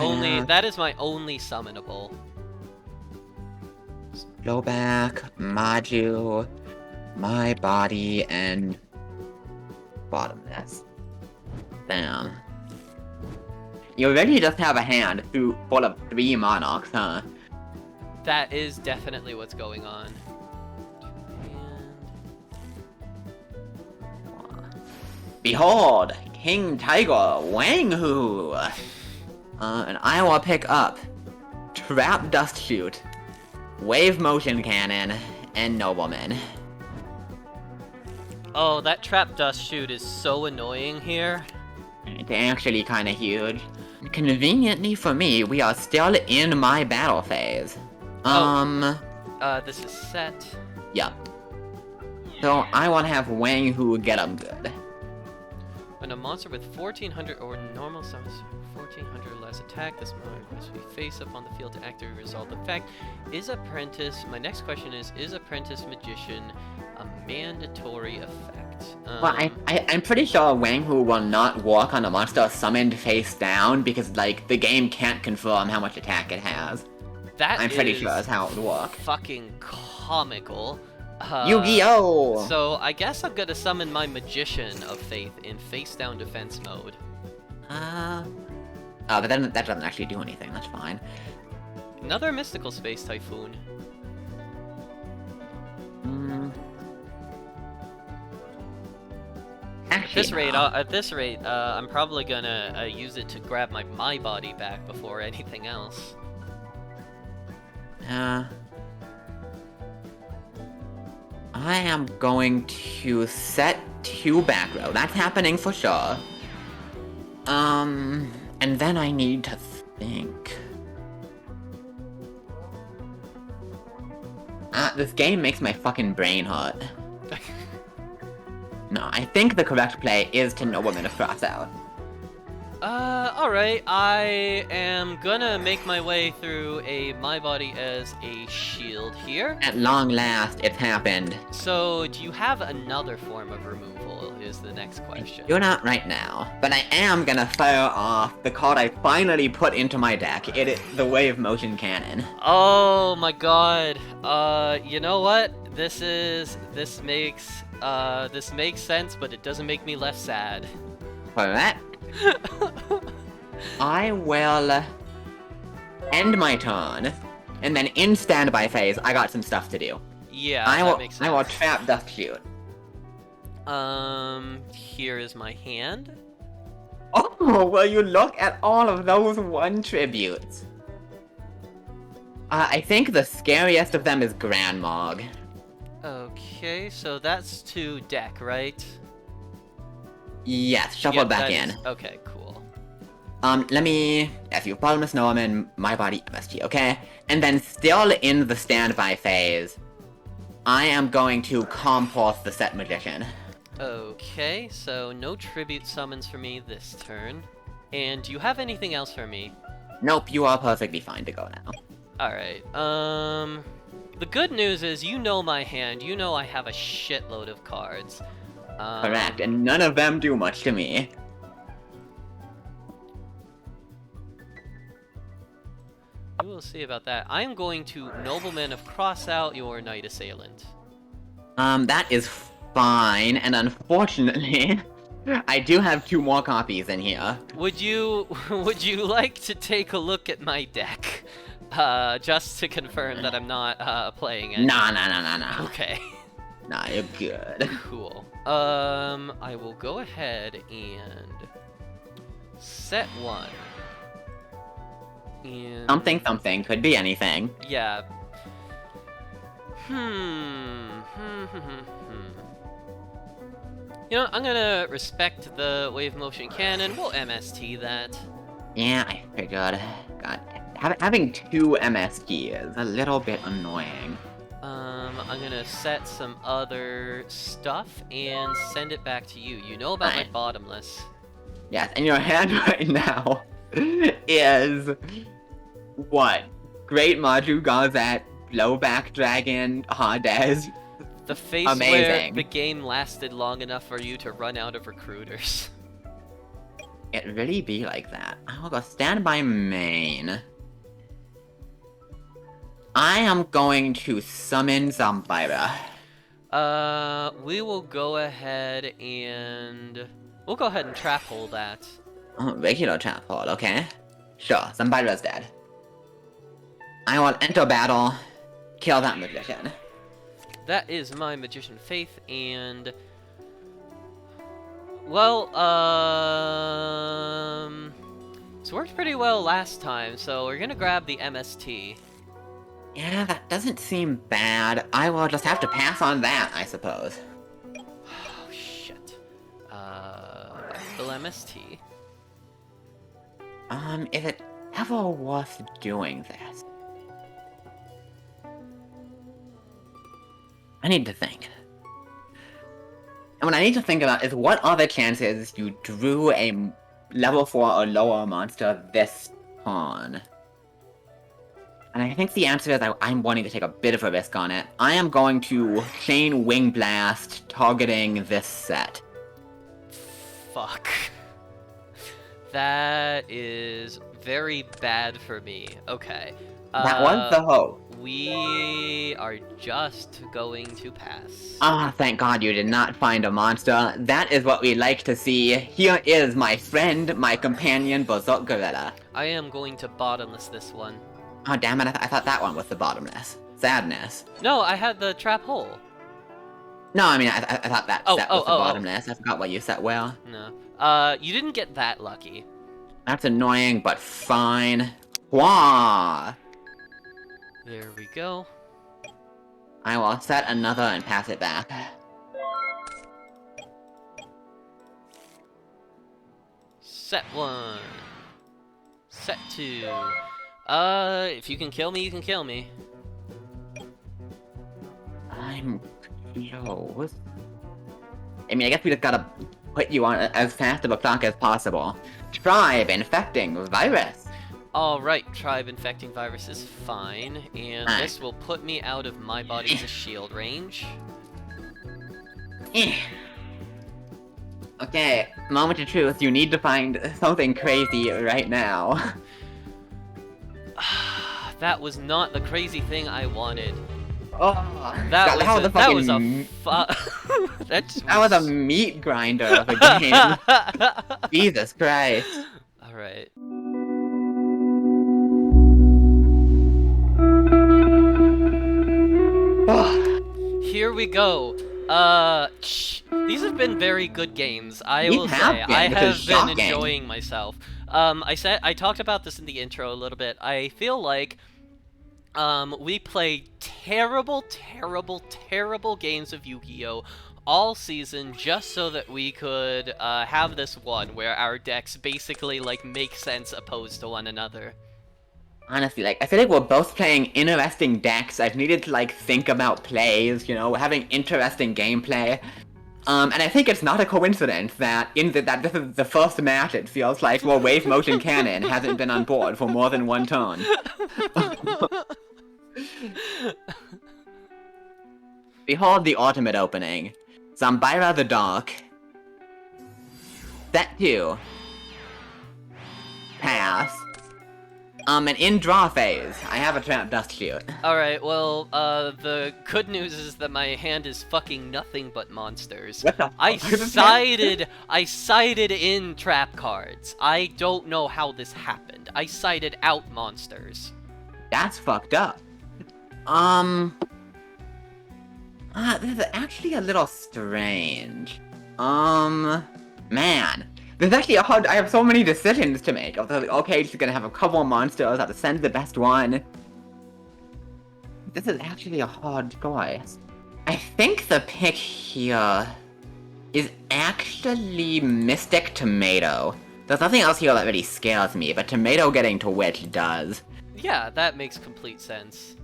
only summonable. Blowback, Maju, My Body, and Bottomless. Damn. You already just have a hand full of 3 Monarchs, huh? That is definitely what's going on. Behold, King Tiger Wang-Hu! And I will pick up Trap Dust Shoot, Wave Motion Cannon, and Nobleman. Oh, that Trap Dust Shoot is so annoying here. It's actually kinda huge. Conveniently for me, we are still in my battle phase. This is set. Yep. So I will have Wang-Hu get him good. When a monster with 1400 or normal size 1400 or less attack, this monster must be face up on the field to activate resolve the effect. My next question is Apprentice Magician a mandatory effect? Well, I'm pretty sure Wang-Hu will not walk on a monster summoned face down because, like, the game can't confirm how much attack it has. I'm pretty sure that's how it would work. Fucking comical. Yu-Gi-Oh! So I guess I'm gonna summon my Magician of Faith in face down defense mode. Oh, but then that doesn't actually do anything, that's fine. Another Mystical Space Typhoon. Actually, At this rate, I'm probably gonna use it to grab my body back before anything else. I am going to set 2 back row. That's happening for sure. And then I need to think. This game makes my fucking brain hurt. No, I think the correct play is to Nobleman of Crossout. Alright, I am gonna make my way through my body as a shield here. At long last, it's happened. So, do you have another form of removal, is the next question. You're not right now, but I am gonna fire off the card I finally put into my deck. It is the Wave Motion Cannon. Oh my god. You know what? This makes sense, but it doesn't make me less sad. For that, I will end my turn, and then in standby phase, I got some stuff to do. Yeah, that makes sense. I will Trap Dust Shoot. Here is my hand. Oh, will you look at all of those 1 tributes? I think the scariest of them is Grand Mog. Okay, so that's to deck, right? Yes, shuffle back in. Okay, cool. Let me... If you Bottomless Norman, My Body, MST, okay? And then still in the standby phase, I am going to compost the set magician. Okay, so no tribute summons for me this turn. And do you have anything else for me? Nope, you are perfectly fine to go now. Alright, the good news is you know my hand. You know I have a shitload of cards. Correct, and none of them do much to me. We will see about that. I am going to Nobleman of Cross out your Knight Assailant. That is fine, and unfortunately, I do have 2 more copies in here. Would you like to take a look at my deck? Just to confirm that I'm not playing it. Nah. Okay. Nah, you're good. Cool. I will go ahead and set 1. And Something, could be anything. yeah. You know, I'm gonna respect the wave motion cannon. We'll MST that. Yeah, I figured. God, having 2 MSG is a little bit annoying. I'm gonna set some other stuff and send it back to you. You know about my bottomless. Yes, and your hand right now is what? Great Maju Gazette, Blowback Dragon, Hades. The face Amazing. where the game lasted long enough for you to run out of recruiters. It really be like that. I'll go stand by main. I am going to summon Zombira. We will go ahead and... We'll go ahead and trap hole that. Oh, regular trap hold, okay. Sure, Zombira's dead. I will enter battle, kill that magician. That is my Magician Faith, and... Well, it's worked pretty well last time, so we're gonna grab the MST. Yeah, that doesn't seem bad. I will just have to pass on that, I suppose. Oh, shit. Bill MST. Is it ever worth doing this? I need to think. And what I need to think about is what are the chances you drew a level 4 or lower monster this turn? And I think the answer is I'm wanting to take a bit of a risk on it. I am going to Chain Wing Blast targeting this set. Fuck. That is very bad for me. Okay. That was the hope. We are just going to pass. Ah, thank God you did not find a monster. That is what we like to see. Here is my friend, my companion, Berserk Gorilla. I am going to bottomless this one. Oh, damn it, I thought that one was the bottomless. Sadness. No, I had the trap hole. No, I mean, I thought that set was the bottomless. I forgot what you set well. No. You didn't get that lucky. That's annoying, but fine. Wah! There we go. I will set another and pass it back. Set 1. Set 2. If you can kill me, you can kill me. I'm close. I mean, I guess we just gotta put you on as fast of a clock as possible. Tribe infecting virus. Alright, Tribe Infecting Virus is fine, and this will put me out of my body's shield range. Okay, moment of truth, you need to find something crazy right now. That was not the crazy thing I wanted. Oh, That God, was a that was a meat grinder of a game. Jesus Christ. Alright. Here we go. These have been very good games. I will say, I have been enjoying myself. I talked about this in the intro a little bit. I feel like, we played terrible games of Yu-Gi-Oh! All season just so that we could, have this one where our decks basically, like, make sense opposed to one another. Honestly, like, I feel like we're both playing interesting decks. I've needed to, like, think about plays, you know, we're having interesting gameplay. And I think it's not a coincidence that that this is the first match it feels like where Wave Motion Cannon hasn't been on board for more than one turn. Behold the ultimate opening. Zambira the Dark. Set 2. Pass. And in draw phase, I have a trap dust shoot. Alright, well, the good news is that my hand is fucking nothing but monsters. What the I fuck is this sided in trap cards. I don't know how this happened. I sided out monsters. That's fucked up. This is actually a little strange. Man. This is actually a hard— I have so many decisions to make. I was like, okay, she's gonna have a couple of monsters, I have to send the best one. This is actually a hard choice. I think the pick here is actually Mystic Tomato. There's nothing else here that really scares me, but Tomato getting to Witch does. Yeah, that makes complete sense.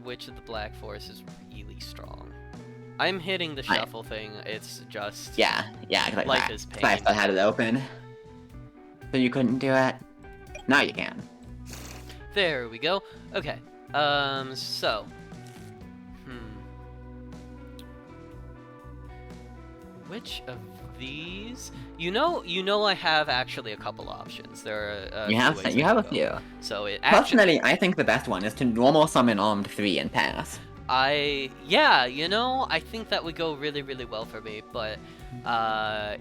Witch of the Black Forest is really strong. I'm hitting the shuffle thing, it's just... Yeah, like life that. is pain. I still had it open. So you couldn't do it? Now you can. There we go. Okay, so... Which of these? You know I have actually a couple options. There are You have a few. So it Personally, I think the best one is to normal summon Armed 3 and pass. Yeah, you know, I think that would go really, really well for me, but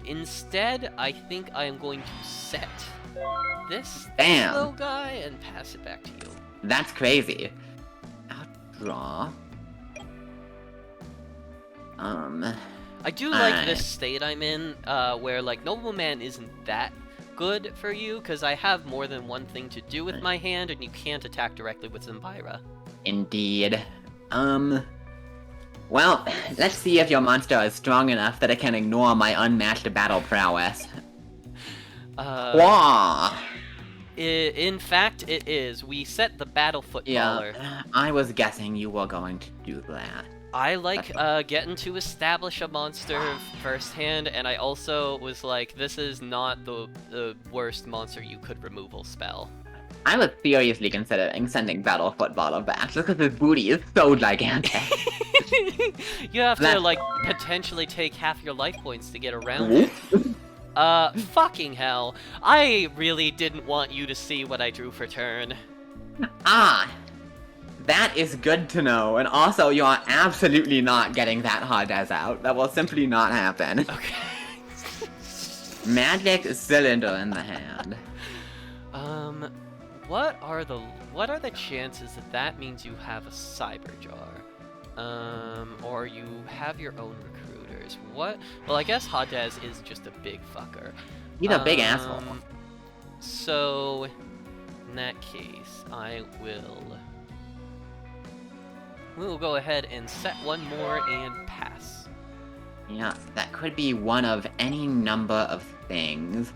instead, I think I am going to set this little guy and pass it back to you. That's crazy. Outdraw. I do like this state I'm in, where, like, Nobleman isn't that good for you, because I have more than one thing to do with my hand, and you can't attack directly with Zambira. Indeed. Well, let's see if your monster is strong enough that it can ignore my unmatched battle prowess. Wah! In fact, it is. We set the battle footballer. Yeah, I was guessing you were going to do that. I like getting to establish a monster firsthand, and I also was like, this is not the worst monster you could removal spell. I was seriously considering sending Battle Footballer back, just because his booty is so gigantic. You have to, like, potentially take half your life points to get around it. Fucking hell. I really didn't want you to see what I drew for turn. That is good to know, and also you are absolutely not getting that Hades out. That will simply not happen. Okay. Magic Cylinder in the hand. What are the chances that that means you have a Cyber Jar? Or you have your own recruiters? What? Well, I guess Hades is just a big fucker. He's a big asshole. So, in that case, we'll go ahead and set one more and pass. Yeah, that could be one of any number of things.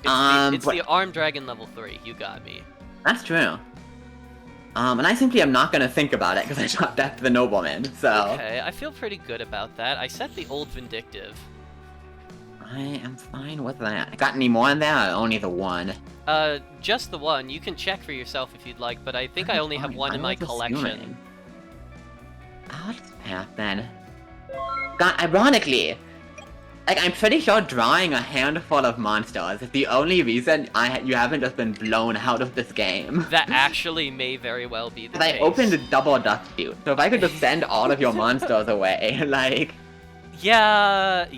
It's the Armed Dragon level 3, you got me. That's true. And I simply am not gonna think about it because I shot Death to the Nobleman, so... Okay, I feel pretty good about that. I set the Old Vindictive. I am fine with that. Got any more in there, or only the one? Just the one. You can check for yourself if you'd like, but I think I only have one in my collection. I'll just pass then. God, ironically, like, I'm pretty sure drawing a handful of monsters is the only reason you haven't just been blown out of this game. That actually may very well be the case. I opened a double dust shoot, so if I could just send all of your monsters away, like... Yeah,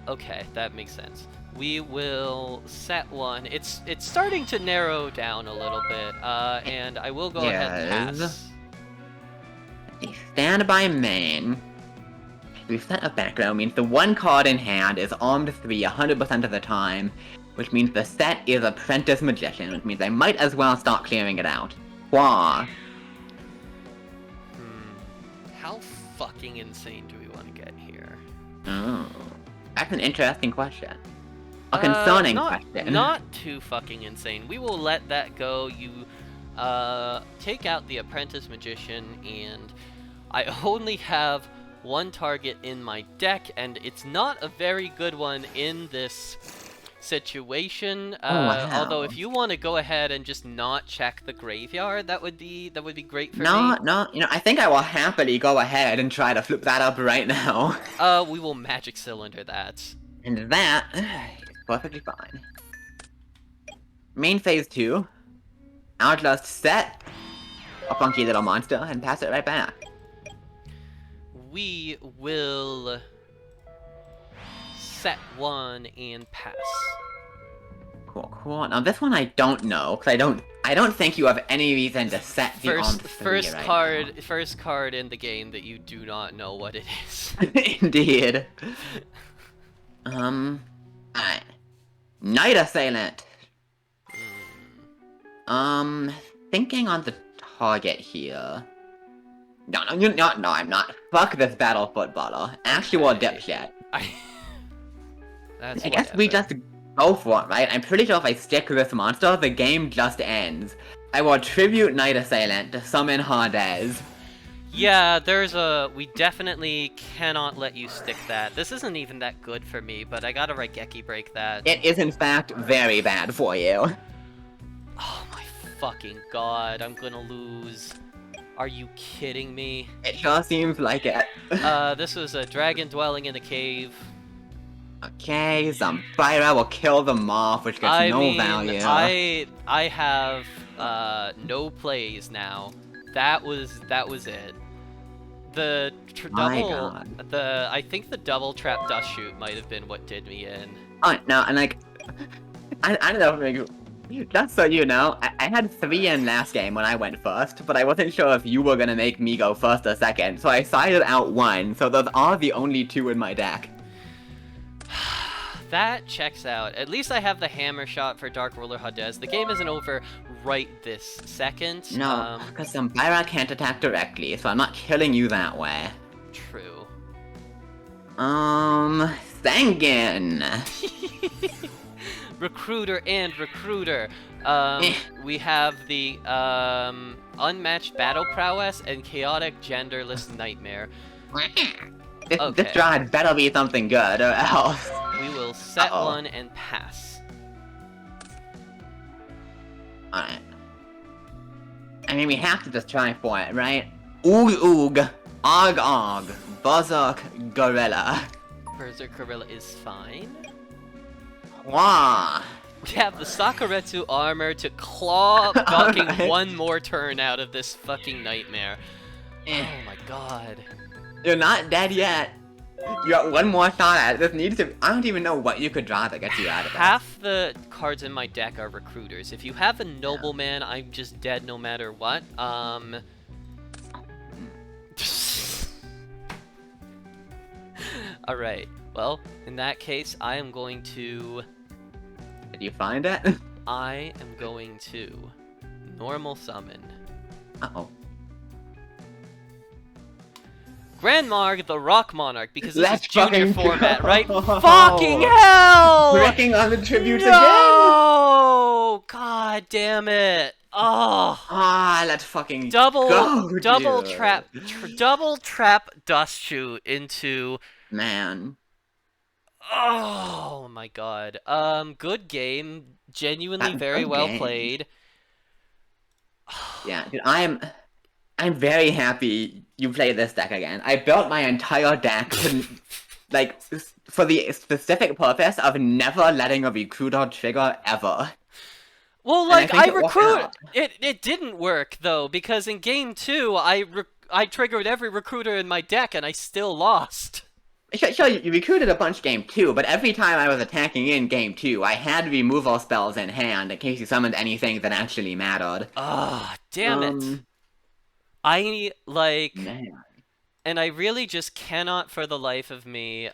okay, that makes sense. We will set one. It's starting to narrow down a little bit, and I will go ahead and pass. A standby main. We've set a background means the one card in hand is armed 3 100% of the time, which means the set is Apprentice Magician, which means I might as well start clearing it out. Wah. How fucking insane do we want to get here? Oh, that's an interesting question. A concerning Not question. not too fucking insane. We will let that go. You take out the apprentice magician, and I only have one target in my deck, and it's not a very good one in this situation. Oh Although wow. if you want to go ahead and just not check the graveyard, that would be great for No, me. no, I think I will happily go ahead and try to flip that up right now. We will magic cylinder that. And that is perfectly fine. Main phase 2. I'll just set a funky little monster and pass it right back. We will set one and pass. Cool, cool. Now this one I don't know, because I don't think you have any reason to set the First, on 3 first right card, first card in the game that you do not know what it is. now. Indeed. Alright. Night Assailant. Thinking on the target here. No, I'm not. Fuck this battle footballer. Actual Okay. dipshit. That's I guess we whatever. just go for it, right? I'm pretty sure if I stick this monster, the game just ends. I will tribute Night Assailant to summon Hades. Yeah, we definitely cannot let you stick that. This isn't even that good for me, but I gotta Raigeki break that. It is in fact very bad for you. Oh my fucking god, I'm gonna lose. Are you kidding me? It sure seems like it. This was a dragon dwelling in a cave. Okay, some Fyra will kill them off, which gets I no mean, value. I have no plays now. That was it. The My double, god. I think the double trap dust shoot might have been what did me in. Oh, no, and like, I don't know, like, just so you know, I had 3 in last game when I went first, but I wasn't sure if you were gonna make me go first or second, so I sided out 1, so those are the only 2 in my deck. That checks out. At least I have the hammer shot for Dark Ruler Hades. The game isn't over right this second. No, because some Fyra can't attack directly, so I'm not killing you that way. True. Sangan! Recruiter and recruiter. We have the unmatched battle prowess and chaotic genderless nightmare. This Okay. draw had better be something good, or else. We will set Uh-oh. one and pass. Alright. I mean, we have to just try for it, right? Oog Oog, Og Og, Berserk Gorilla. Berserk Gorilla is fine. Wah! We have the Sakuretsu armor to claw fucking one more turn out of this fucking nightmare. Eh. Oh my god. You're not dead yet. You got one more shot at it. This needs to. I don't even know what you could draw that gets you out of it. Half the cards in my deck are recruiters. If you have a nobleman, I'm just dead no matter what. Alright. Well, in that case, I am going to Did you find it? normal summon Uh-oh. Grand Marg the Rock Monarch, because this Let's is junior fucking format, go. right? Fucking hell! Wrecking on the tributes again! No! God damn it! Oh! Ah, let's fucking Double go, double dude. double trap dust shoot into. Man. Oh my god. Good game. Genuinely That very good well game. played. Yeah, dude, I'm very happy you played this deck again. I built my entire deck to, like, for the specific purpose of never letting a recruiter trigger ever. Well, And like I think I it worked recruit. out. It didn't work though, because in game 2 I triggered every recruiter in my deck and I still lost. Sure, you recruited a bunch game 2, but every time I was attacking in game 2, I had removal spells in hand in case you summoned anything that actually mattered. Ah, damn it. I like. Man. And I really just cannot for the life of me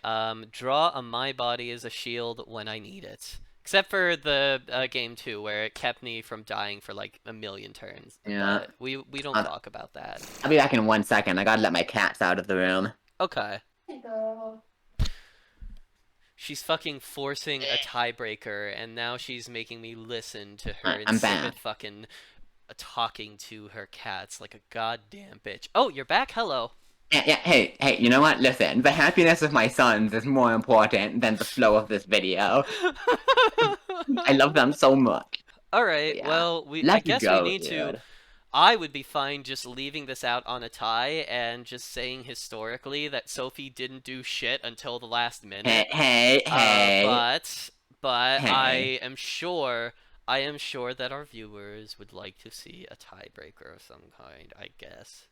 draw a My Body as a shield when I need it. Except for the game 2 where it kept me from dying for like a million turns. Yeah. But we don't talk about that. I'll be back in 1 second. I gotta let my cats out of the room. Okay. She's fucking forcing a tiebreaker, and now she's making me listen to her I'm insipid back. fucking talking to her cats like a goddamn bitch. Oh, you're back? Hello. Yeah, hey, you know what? Listen, the happiness of my sons is more important than the flow of this video. I love them so much. Alright, Yeah. well, I Let's guess we go, need to. dude. I would be fine just leaving this out on a tie and just saying historically that Sophie didn't do shit until the last Hey, minute. hey, Uh, hey, but but hey. I am sure that our viewers would like to see a tiebreaker of some kind, I guess.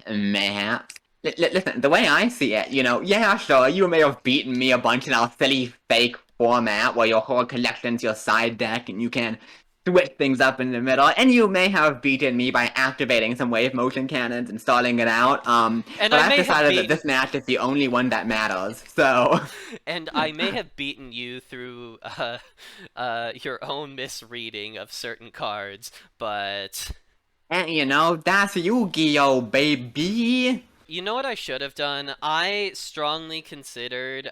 Mayhaps. Listen, the way I see it, yeah, sure, you may have beaten me a bunch in our silly fake format where your whole collection's your side deck and you can switch things up in the middle, and you may have beaten me by activating some wave motion cannons and stalling it out, And but I I've may have decided that beaten this match is the only one that matters, so... and I may have beaten you through your own misreading of certain cards, but And that's Yu-Gi-Oh, baby! you know what I should have done? I strongly considered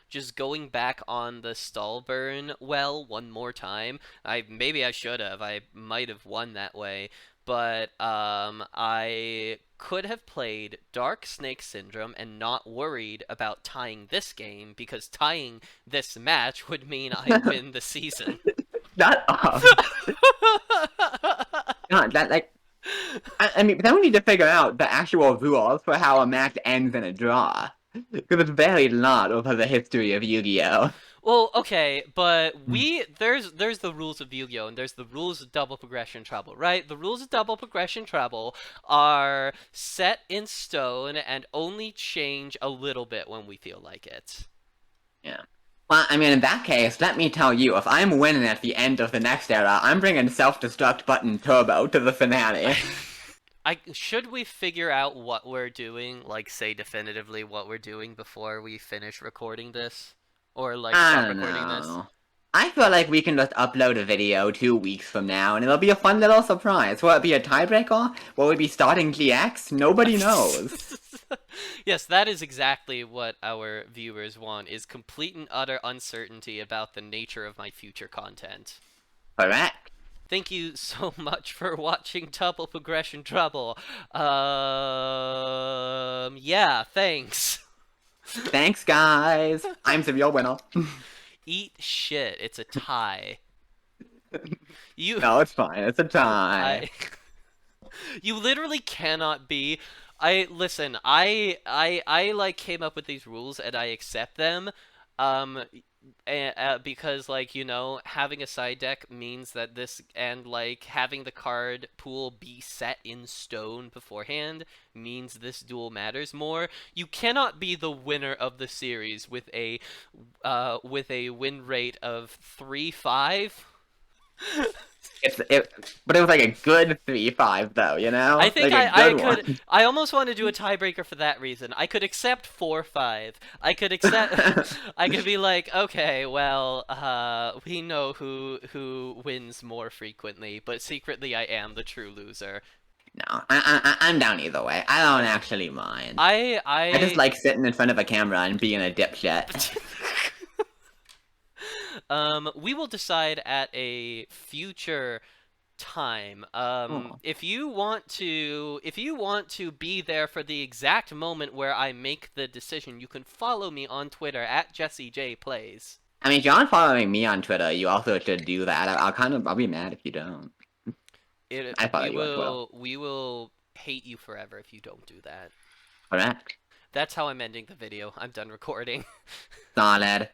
just going back on the stall burn well one more time. I should have. I might have won that way, but I could have played Dark Snake Syndrome and not worried about tying this game because tying this match would mean I win the season. Shut up! God, I mean, then we need to figure out the actual rules for how a match ends in a draw. Because it's varied a lot over the history of Yu-Gi-Oh! Well, okay, but there's the rules of Yu-Gi-Oh and there's the rules of double progression treble, right? The rules of double progression treble are set in stone and only change a little bit when we feel like it. Yeah. Well, I mean, in that case, let me tell you, if I'm winning at the end of the next era, I'm bringing Self-Destruct Button Turbo to the finale. I should we figure out what we're doing, like say definitively what we're doing before we finish recording this, or like I stop don't recording this? know. I feel like we can just upload a video 2 weeks from now, and it'll be a fun little surprise. Will it be a tiebreaker? Will we be starting GX? Nobody knows. Yes, that is exactly what our viewers want, is complete and utter uncertainty about the nature of my future content. Correct. Thank you so much for watching Double Progression Trouble. Yeah, thanks. Thanks, guys. I'm the real winner. Eat shit, it's a tie. You, No, it's fine. It's a tie. I, you literally cannot be. I listen. I like came up with these rules and I accept them. Um, because like having a side deck means that this and like having the card pool be set in stone beforehand means this duel matters more. You cannot be the winner of the series with a win rate of 3-5. But it was like a good 3-5 though, I think like a I good could. one. I almost want to do a tiebreaker for that reason. I could accept 4-5. I could accept. I could be like, okay, well, we know who wins more frequently, but secretly I am the true loser. No, I'm down either way. I don't actually mind. I just I like sitting in front of a camera and being a dipshit. we will decide at a future time. Oh. If you want to be there for the exact moment where I make the decision, you can follow me on Twitter at JesseJPlays. I mean, if you're not following me on Twitter, you also should do that. I'll be mad if you don't. It I follow you on Twitter. we will hate you forever if you don't do that. Correct. That's how I'm ending the video. I'm done recording. Solid.